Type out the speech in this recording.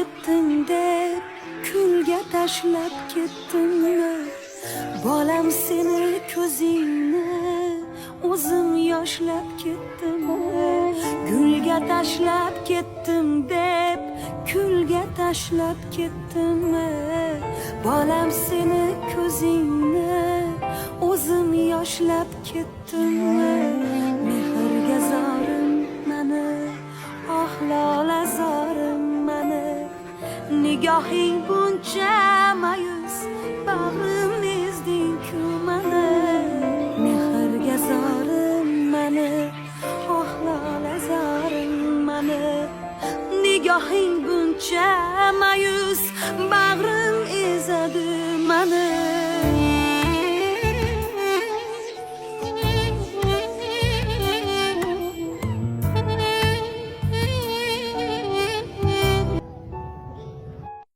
ketding deb kulga tashlab ketdimmi? Bolam seni ko'zingni o'zim yoshlab ketdimmi? Gulga tashlab ketdim deb kulga tashlab ketdimmi? Bolam seni ko'zingni o'zim yoshlab ketdimmi? Mehrga zorim mani, oh lola zorim mani, nigohing buncha mayus, bag'rim ezding-ku mani. Mehrga zorim mani, oh lola zorim mani, nigohing buncha mayus, bag'rim